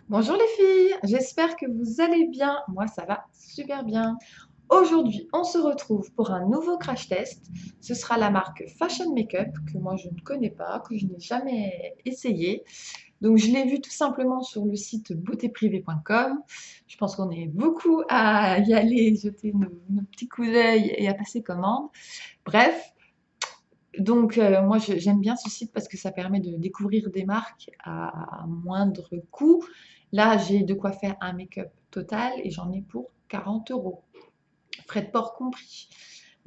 Bonjour les filles, j'espère que vous allez bien. Moi, ça va super bien. Aujourd'hui, on se retrouve pour un nouveau crash test. Ce sera la marque Fashion Makeup que moi je ne connais pas, que je n'ai jamais essayé. Donc, je l'ai vu tout simplement sur le site beautéprivée.com. Je pense qu'on est beaucoup à y aller, jeter nos petits coups d'œil et à passer commande. Bref, donc, moi, j'aime bien ce site parce que ça permet de découvrir des marques à moindre coût. Là, j'ai de quoi faire un make-up total et j'en ai pour 40 euros, frais de port compris.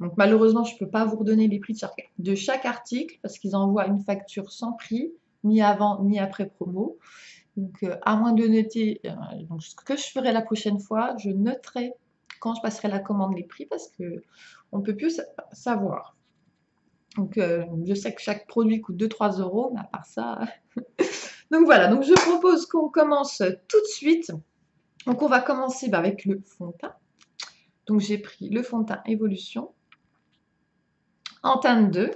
Donc, malheureusement, je ne peux pas vous redonner les prix de chaque article parce qu'ils envoient une facture sans prix, ni avant ni après promo. Donc, à moins de noter, donc ce que je ferai la prochaine fois, je noterai quand je passerai la commande les prix parce qu'on ne peut plus savoir. Donc, je sais que chaque produit coûte 2-3 euros, mais à part ça. Donc voilà, donc je propose qu'on commence tout de suite. Donc on va commencer avec le fond de teint. Donc j'ai pris le fond de teint Evolution en teinte 2.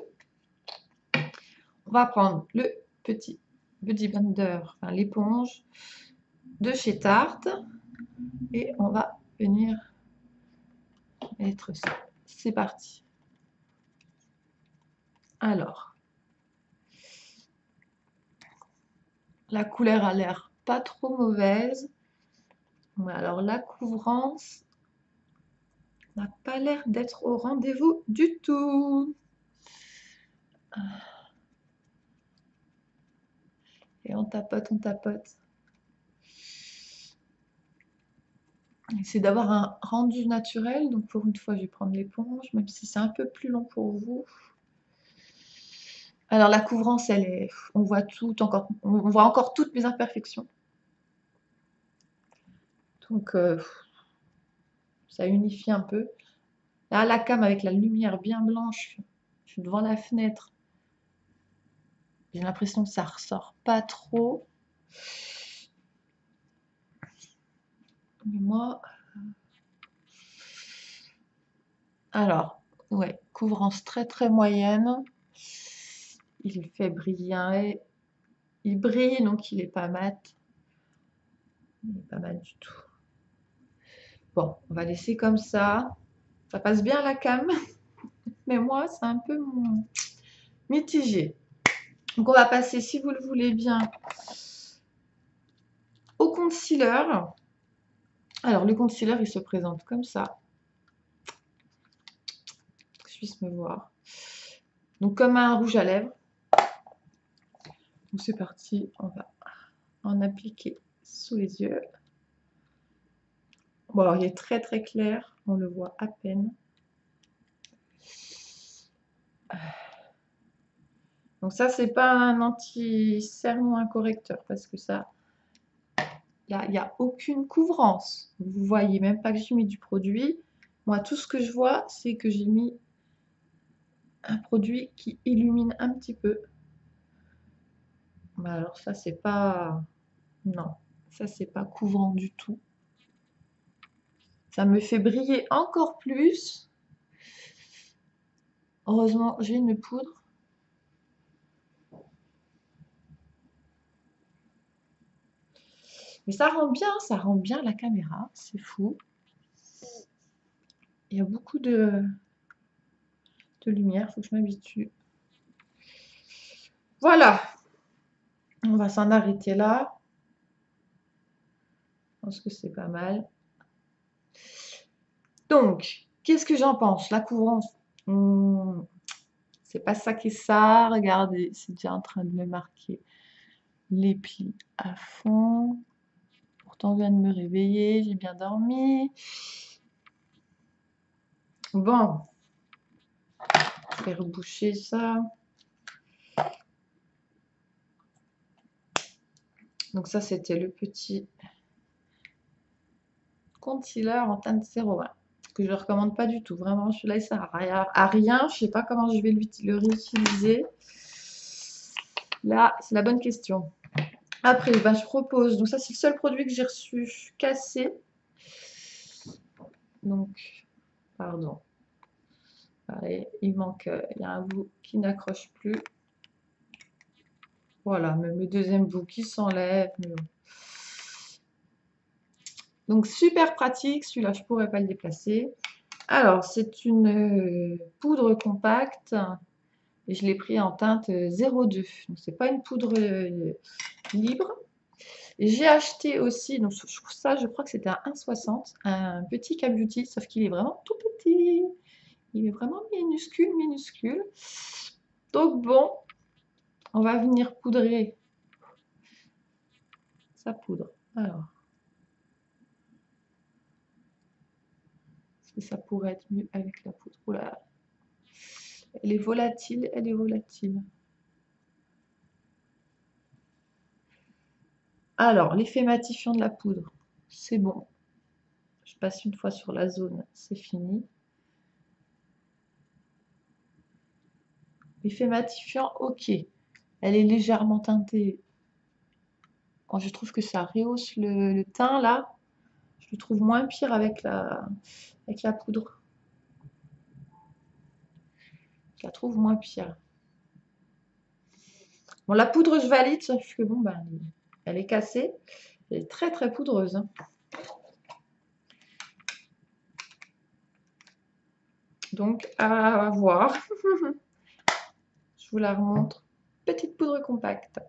On va prendre le petit Buddy Blender, enfin l'éponge de chez Tarte. Et on va venir mettre ça. C'est parti. Alors, la couleur a l'air pas trop mauvaise. Alors la couvrance n'a pas l'air d'être au rendez-vous du tout. Et on tapote, on tapote. Essayez d'avoir un rendu naturel. Donc pour une fois, je vais prendre l'éponge, même si c'est un peu plus long pour vous. Alors la couvrance, elle est, on voit tout encore, on voit encore toutes mes imperfections. Donc ça unifie un peu. Là, la cam avec la lumière bien blanche, je suis devant la fenêtre. J'ai l'impression que ça ressort pas trop. Mais moi, alors, ouais, couvrance très très moyenne. Il fait briller. Il brille, donc il est pas mat. Il n'est pas mal du tout. Bon, on va laisser comme ça. Ça passe bien la cam, mais moi, c'est un peu mitigé. Donc, on va passer, si vous le voulez bien, au concealer. Alors, le concealer, il se présente comme ça. Que je puisse me voir. Donc, comme un rouge à lèvres. Donc, c'est parti. On va en appliquer sous les yeux. Bon, alors, il est très, très clair. On le voit à peine. Donc, ça, c'est pas un anti-cerne ou un correcteur parce que ça, il n'y a aucune couvrance. Vous voyez même pas que j'ai mis du produit. Moi, tout ce que je vois, c'est que j'ai mis un produit qui illumine un petit peu. Bah alors ça, c'est pas... Non, ça, c'est pas couvrant du tout. Ça me fait briller encore plus. Heureusement, j'ai une poudre. Mais ça rend bien la caméra. C'est fou. Il y a beaucoup de lumière, il faut que je m'habitue. Voilà, on va s'en arrêter là. Je pense que c'est pas mal. Donc, qu'est-ce que j'en pense? La couvrance, c'est pas ça qui est ça. Regardez, c'est déjà en train de me marquer les plis à fond. Pourtant, je viens de me réveiller, j'ai bien dormi. Bon, je vais reboucher ça. Donc ça, c'était le petit concealer en teinte 01 que je ne recommande pas du tout. Vraiment, celui-là, il sert à rien. Je ne sais pas comment je vais le réutiliser. Là, c'est la bonne question. Après, ben, je propose, donc ça c'est le seul produit que j'ai reçu cassé. Donc, pardon. Allez, il manque, il y a un bout qui n'accroche plus. Voilà, même le deuxième bout qui s'enlève. Donc, super pratique. Celui-là, je ne pourrais pas le déplacer. Alors, c'est une poudre compacte. Et je l'ai pris en teinte 02. Donc, ce n'est pas une poudre libre. J'ai acheté aussi, donc ça, je crois que c'était à 1,60, un petit K-Beauty, sauf qu'il est vraiment tout petit. Il est vraiment minuscule, minuscule. Donc bon, on va venir poudrer sa poudre. Alors, est-ce que ça pourrait être mieux avec la poudre? Oh là, elle est volatile, elle est volatile. Alors, l'effet matifiant de la poudre, c'est bon. Je passe une fois sur la zone, c'est fini. L'effet matifiant, ok. Elle est légèrement teintée. Quand je trouve que ça rehausse le teint, là, je le trouve moins pire avec la poudre. Je la trouve moins pire. Bon, la poudre, je valide, sauf que bon, ben, elle est cassée. Elle est très, très poudreuse. Hein. Donc, à voir. Je vous la remontre. Petite poudre compacte.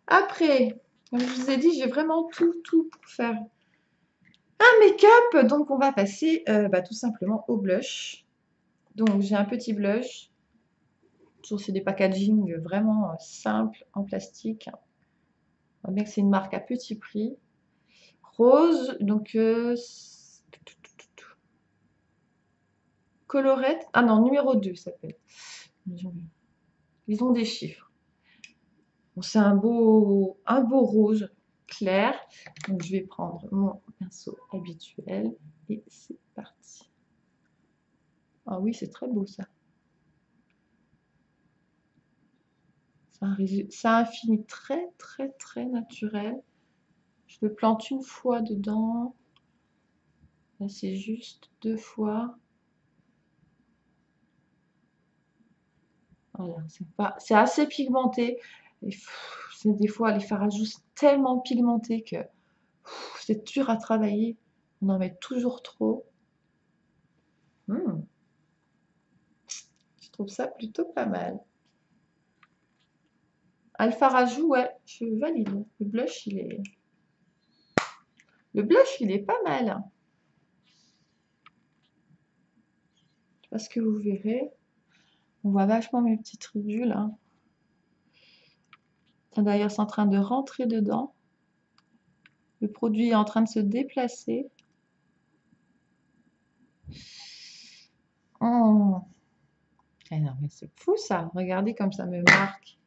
Après, comme je vous ai dit, j'ai vraiment tout pour faire un make-up. Donc, on va passer tout simplement au blush. Donc, j'ai un petit blush. Toujours, c'est des packaging vraiment simples en plastique. On voit bien que c'est une marque à petit prix. Rose, donc colorette. Ah non, numéro 2 ça s'appelle. Ils ont des chiffres. Bon, c'est un beau rose clair. Donc je vais prendre mon pinceau habituel et c'est parti. Ah oui, c'est très beau ça. Ça a un fini très très très naturel. Je le plante une fois dedans. Là, c'est juste 2 fois. Voilà, c'est assez pigmenté. Des fois, les fards à joues, c'est tellement pigmenté que c'est dur à travailler. On en met toujours trop. Je trouve ça plutôt pas mal. Ah, le fard à joues, ouais, je valide. Le blush, il est pas mal. Je sais pas ce que vous verrez. On voit vachement mes petites ridules. Hein. D'ailleurs, c'est en train de rentrer dedans. Le produit est en train de se déplacer. Oh. Eh non, mais c'est fou ça. Regardez comme ça me marque.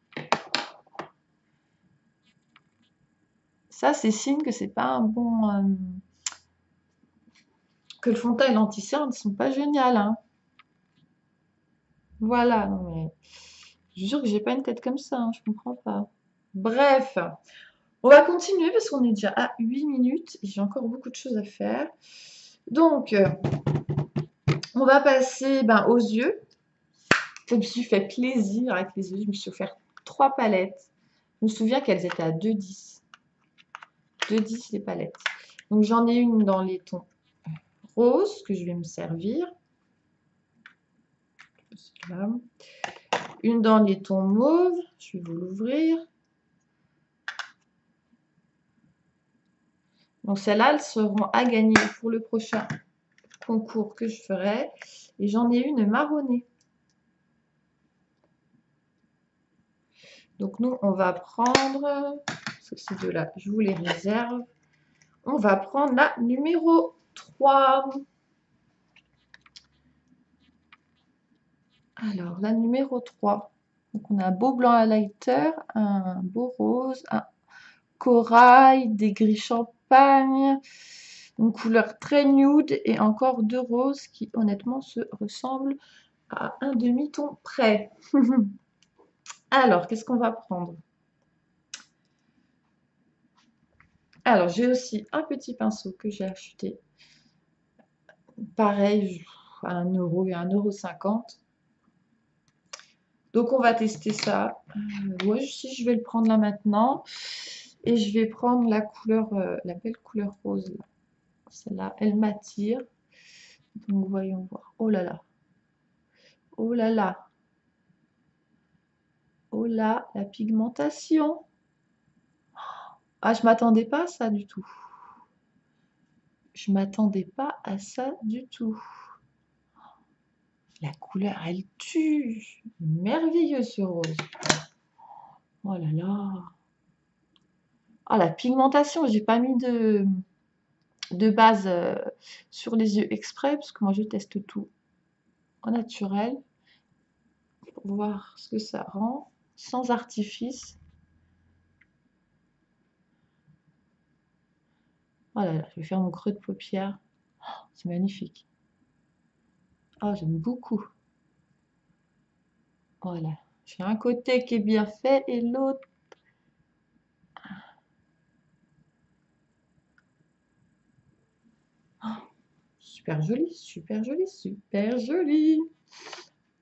Ça, c'est signe que c'est pas un bon. Que le fond de teint et l'anti-cerne ne sont pas géniales. Hein. Voilà, non mais. Je jure que j'ai pas une tête comme ça, hein, je comprends pas. Bref, on va continuer parce qu'on est déjà à 8 minutes et j'ai encore beaucoup de choses à faire. Donc, on va passer aux yeux. Je me suis fait plaisir avec les yeux. Je me suis offert 3 palettes. Je me souviens qu'elles étaient à 2,10. 2,10 les palettes. Donc, j'en ai une dans les tons roses que je vais me servir. Une dans les tons mauves. Je vais vous l'ouvrir. Donc, celles-là, elles seront à gagner pour le prochain concours que je ferai. Et j'en ai une marronnée. Donc, nous, on va prendre, parce que ces deux-là, je vous les réserve. On va prendre la numéro 3. Alors, la numéro 3. Donc, on a un beau blanc highlighter, un beau rose, un corail, des gris champagne, une couleur très nude et encore 2 roses qui honnêtement se ressemblent à un demi-ton près. Alors, qu'est-ce qu'on va prendre? Alors, j'ai aussi un petit pinceau que j'ai acheté. Pareil, à 1 euro et 1,50 €. Donc, on va tester ça. Ouais, si je vais le prendre là maintenant. Et je vais prendre la couleur, la belle couleur rose là. Celle-là, elle m'attire. Donc voyons voir. Oh là là. Oh là là. Oh là, la pigmentation. Ah, je m'attendais pas à ça du tout. Je m'attendais pas à ça du tout. La couleur, elle tue. Merveilleux ce rose. Oh là là. Ah, la pigmentation, j'ai pas mis de base sur les yeux exprès, parce que moi je teste tout en naturel pour voir ce que ça rend, sans artifice. Oh là là, je vais faire mon creux de paupière. Oh, c'est magnifique. Oh, j'aime beaucoup. Voilà. J'ai un côté qui est bien fait et l'autre. Oh, super joli, super joli, super joli.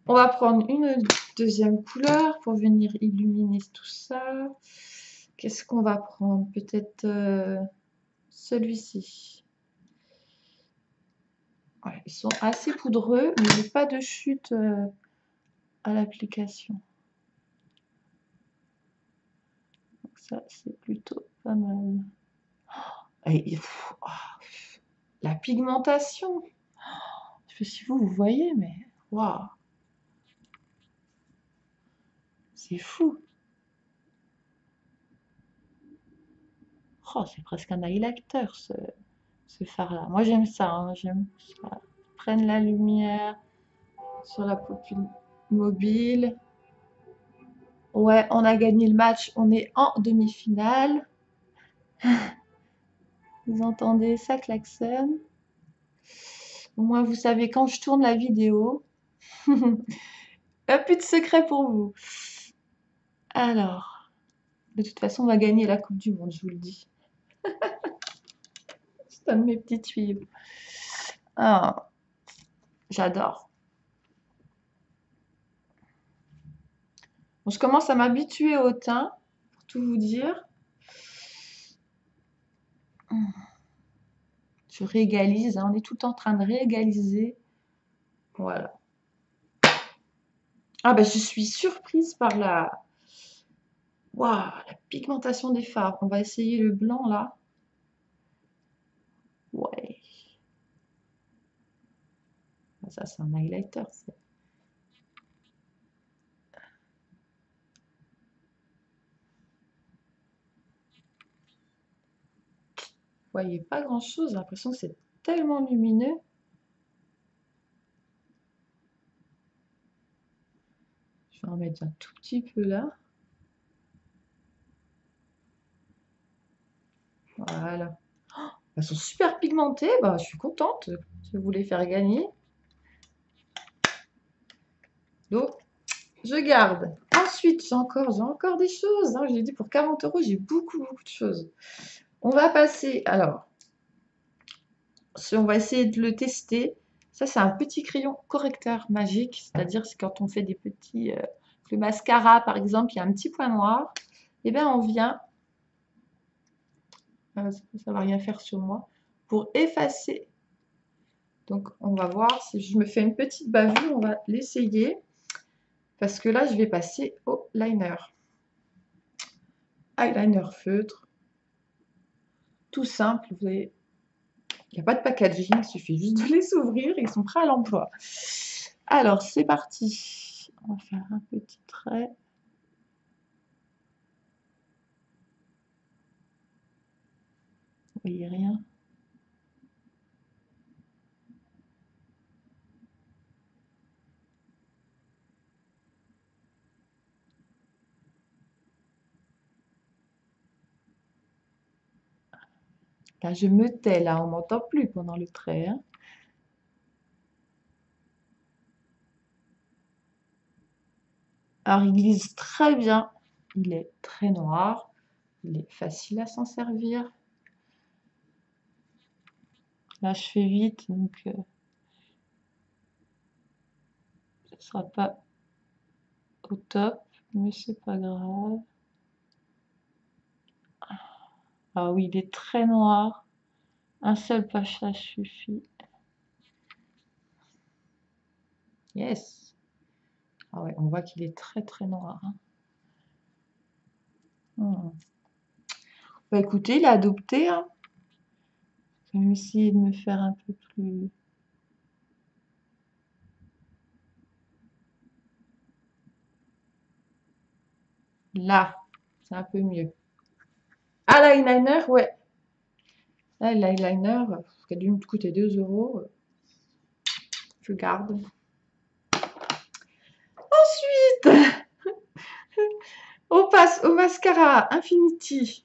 On va prendre une deuxième couleur pour venir illuminer tout ça. Qu'est-ce qu'on va prendre? Peut-être celui-ci. Ouais, ils sont assez poudreux, mais il n'y a pas de chute à l'application. Donc ça, c'est plutôt pas mal. Et, oh, la pigmentation. Je sais pas si vous voyez, mais waouh, c'est fou. Oh, c'est presque un highlighter ce fard-là. Moi j'aime ça, hein, j'aime que ça prenne la lumière sur la paupière mobile. Ouais, on a gagné le match, on est en demi-finale. Vous entendez ça klaxonne. Au moins vous savez quand je tourne la vidéo. Pas plus de secret pour vous. Alors, de toute façon, on va gagner la Coupe du Monde, je vous le dis. C'est un de mes petits tuyaux. Ah, j'adore. Bon, je commence à m'habituer au teint, pour tout vous dire. Je réégalise, hein, on est tout en train de réégaliser. Voilà. Ah ben, je suis surprise par waouh, la pigmentation des fards. On va essayer le blanc là. Ouais. Ça, c'est un highlighter. Vous voyez pas grand-chose. J'ai l'impression que c'est tellement lumineux. Je vais en mettre un tout petit peu là. Voilà. Elles sont super pigmentées. Bah, je suis contente. Je voulais faire gagner. Donc, je garde. Ensuite, j'ai encore des choses. Hein. J'ai dit pour 40 euros, j'ai beaucoup, beaucoup de choses. On va passer. Alors, on va essayer de le tester. Ça, c'est un petit crayon correcteur magique. C'est-à-dire, c'est quand on fait des petits. Le mascara, par exemple, il y a un petit point noir. Et bien, on vient. Ça va rien faire sur moi. Pour effacer. Donc, on va voir si je me fais une petite bavure. On va l'essayer. Parce que là, je vais passer au liner. Eyeliner feutre. Tout simple. Vous voyez, il n'y a pas de packaging. Il suffit juste de les ouvrir et ils sont prêts à l'emploi. Alors, c'est parti. On va faire un petit trait. Vous voyez rien. Là, je me tais, là, on m'entend plus pendant le trait. Hein. Alors, il glisse très bien. Il est très noir. Il est facile à s'en servir. Là, je fais vite, donc ce ne sera pas au top, mais c'est pas grave. Ah oui, il est très noir. Un seul passage suffit. Yes. Ah ouais, on voit qu'il est très très noir, hein. Bah écoutez, il a adopté, hein. Je vais essayer de me faire un peu plus... Là, c'est un peu mieux. Ah, l'eyeliner, ouais. Là, l'eyeliner, qui a dû me coûter 2 €, je garde. Ensuite, on passe au mascara Infinity.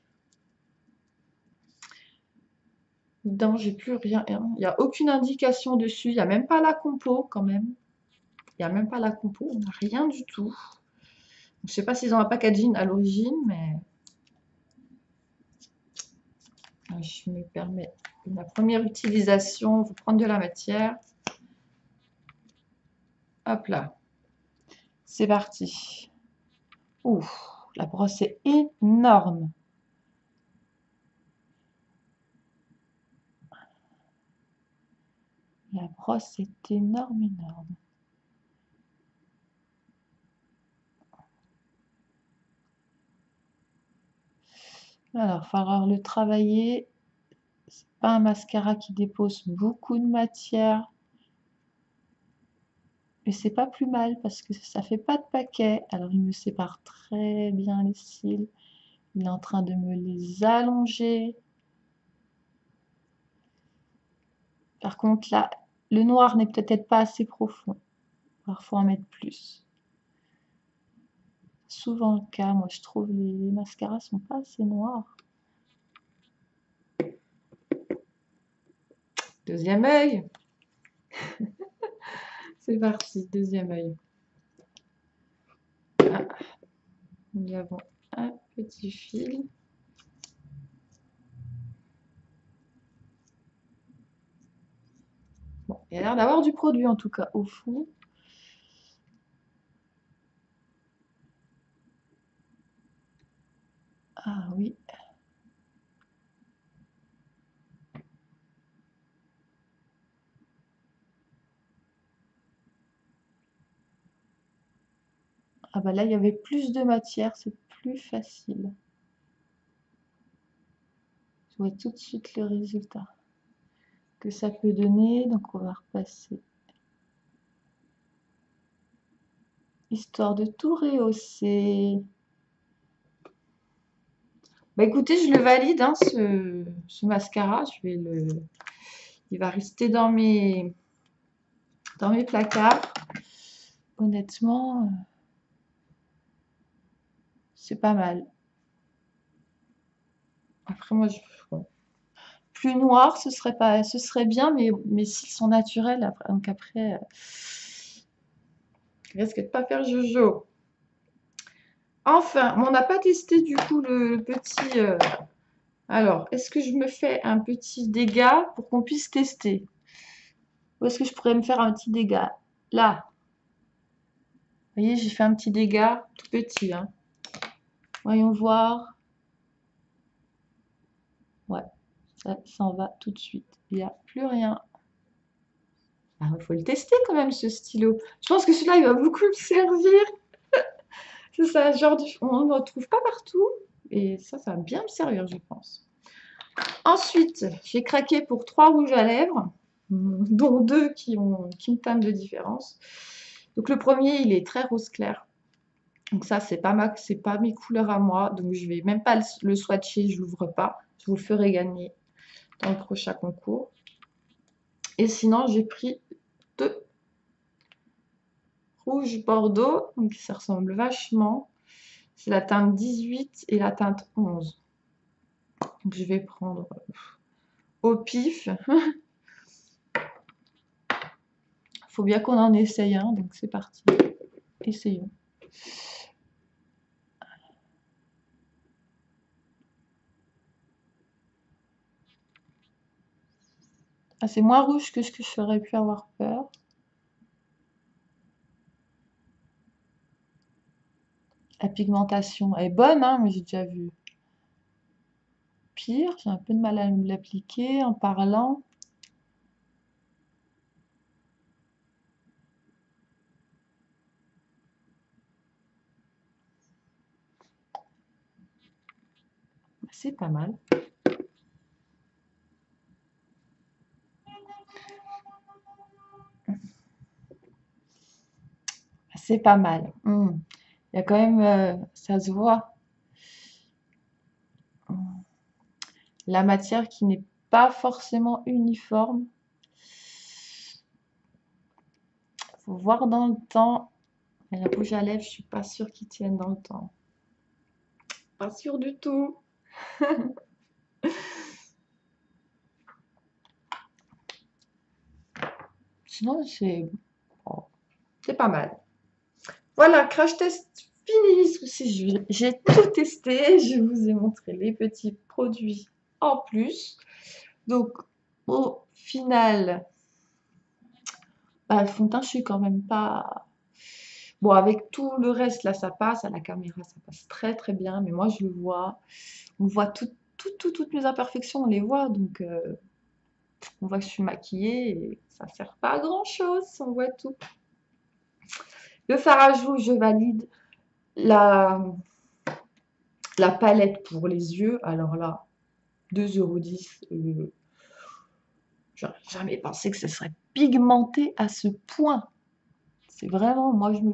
Non, j'ai plus rien. Il n'y a aucune indication dessus. Il n'y a même pas la compo, quand même. Il n'y a même pas la compo. On n'a rien du tout. Je ne sais pas s'ils ont un packaging à l'origine, mais... Je me permets la première utilisation. Il faut prendre de la matière. Hop là. C'est parti. Ouh, la brosse est énorme. La brosse est énorme, énorme. Alors, il va falloir le travailler. C'est pas un mascara qui dépose beaucoup de matière. Mais c'est pas plus mal parce que ça fait pas de paquet. Alors, il me sépare très bien les cils. Il est en train de me les allonger. Par contre, là, le noir n'est peut-être pas assez profond. Parfois en mettre plus. Souvent le cas, moi je trouve les mascaras sont pas assez noirs. Deuxième œil. C'est parti, deuxième œil. Ah, nous avons un petit fil. Bon, il y a l'air d'avoir du produit en tout cas au fond. Ah oui. Ah bah là, il y avait plus de matière, c'est plus facile. Je vois tout de suite le résultat que ça peut donner. Donc on va repasser. Histoire de tout rehausser. Bah écoutez, je le valide, hein, ce mascara. Il va rester dans mes placards. Honnêtement, c'est pas mal. Après, moi, bon. Plus noir, ce serait bien, mais mes cils sont naturels. Donc après, il risque de pas faire jojo. Enfin, on n'a pas testé du coup le petit... Alors, est-ce que je me fais un petit dégât pour qu'on puisse tester? Ou est-ce que je pourrais me faire un petit dégât? Là. Vous voyez, j'ai fait un petit dégât tout petit, hein. Voyons voir. Ouais, ça s'en va tout de suite. Il n'y a plus rien. Ah, il faut le tester quand même, ce stylo. Je pense que celui-là, il va beaucoup me servir. C'est ça, genre, on ne le retrouve pas partout. Et ça va bien me servir, je pense. Ensuite, j'ai craqué pour 3 rouges à lèvres, dont 2 qui me teintent de différence. Donc le premier, il est très rose clair. Donc ça, c'est pas mes couleurs à moi. Donc je vais même pas le swatcher, je l'ouvre pas. Je vous le ferai gagner dans le prochain concours. Et sinon, j'ai pris 2 rouges bordeaux. Donc ça ressemble vachement. C'est la teinte 18 et la teinte 11. Donc je vais prendre au pif. Faut bien qu'on en essaye un, donc c'est parti. Essayons. Ah, c'est moins rouge que ce que j'aurais pu avoir peur. La pigmentation est bonne, hein, mais j'ai déjà vu transpire. J'ai un peu de mal à me l'appliquer en parlant. C'est pas mal. C'est pas mal. Il y a quand même, ça se voit, la matière qui n'est pas forcément uniforme. Faut voir dans le temps. Et le rouge à lèvres, je suis pas sûre qu'il tienne dans le temps. Pas sûre du tout. Sinon, bon, c'est pas mal. Voilà, crash test fini. J'ai tout testé. Je vous ai montré les petits produits en plus. Donc, au final, bah, le fond de teint, je suis quand même pas. Bon, avec tout le reste, là, ça passe. À la caméra, ça passe très très bien. Mais moi, je le vois. On voit toutes mes imperfections, on les voit. Donc, on voit que je suis maquillée et ça sert pas à grand chose si on voit tout. Le fard à joues, je valide. La palette pour les yeux, alors là, 2,10 €. J'aurais jamais pensé que ce serait pigmenté à ce point. C'est vraiment, moi je me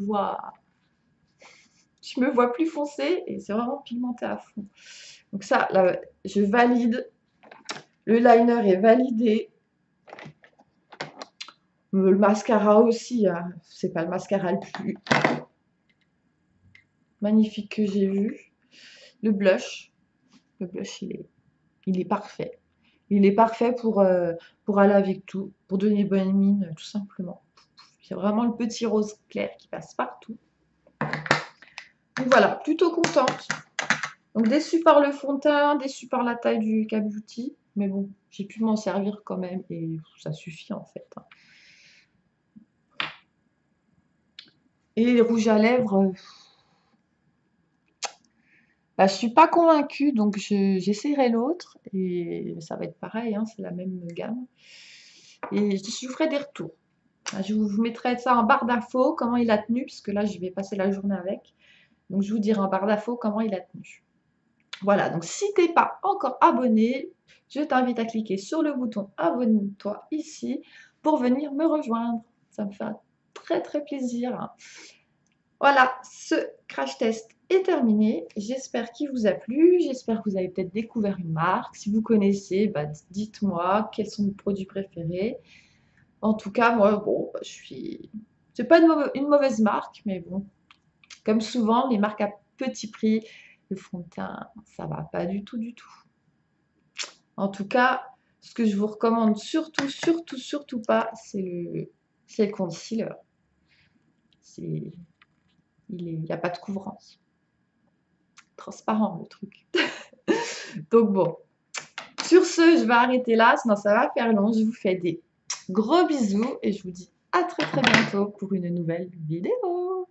vois plus foncé et c'est vraiment pigmenté à fond. Donc ça, là, je valide. Le liner est validé. Le mascara aussi, hein. C'est pas le mascara le plus magnifique que j'ai vu. Le blush, il est parfait. Il est parfait pour aller avec tout, pour donner bonne mine, tout simplement. C'est vraiment le petit rose clair qui passe partout. Donc voilà, plutôt contente. Donc déçue par le fond de teint, déçue par la taille du K Beauty. Mais bon, j'ai pu m'en servir quand même et ça suffit en fait. Et les rouges à lèvres, bah, je suis pas convaincue, donc j'essaierai l'autre et ça va être pareil, hein, c'est la même gamme. Et je vous ferai des retours. Je vous mettrai ça en barre d'infos, comment il a tenu, puisque là je vais passer la journée avec. Donc je vous dirai en barre d'infos comment il a tenu. Voilà, donc si tu n'es pas encore abonné, je t'invite à cliquer sur le bouton abonne-toi ici pour venir me rejoindre. Ça me fait un très très plaisir. Voilà, ce crash test est terminé. J'espère qu'il vous a plu. J'espère que vous avez peut-être découvert une marque. Si vous connaissez, bah, dites-moi quels sont vos produits préférés. En tout cas, moi, bon, je suis. C'est pas une mauvaise marque, mais bon, comme souvent, les marques à petit prix, le fond de teint, ça va pas du tout, du tout. En tout cas, ce que je vous recommande surtout pas, c'est le concealer. Il n'y a pas de couvrance. Transparent le truc. Donc bon, sur ce, je vais arrêter là, sinon ça va faire long. Je vous fais des gros bisous et je vous dis à très bientôt pour une nouvelle vidéo.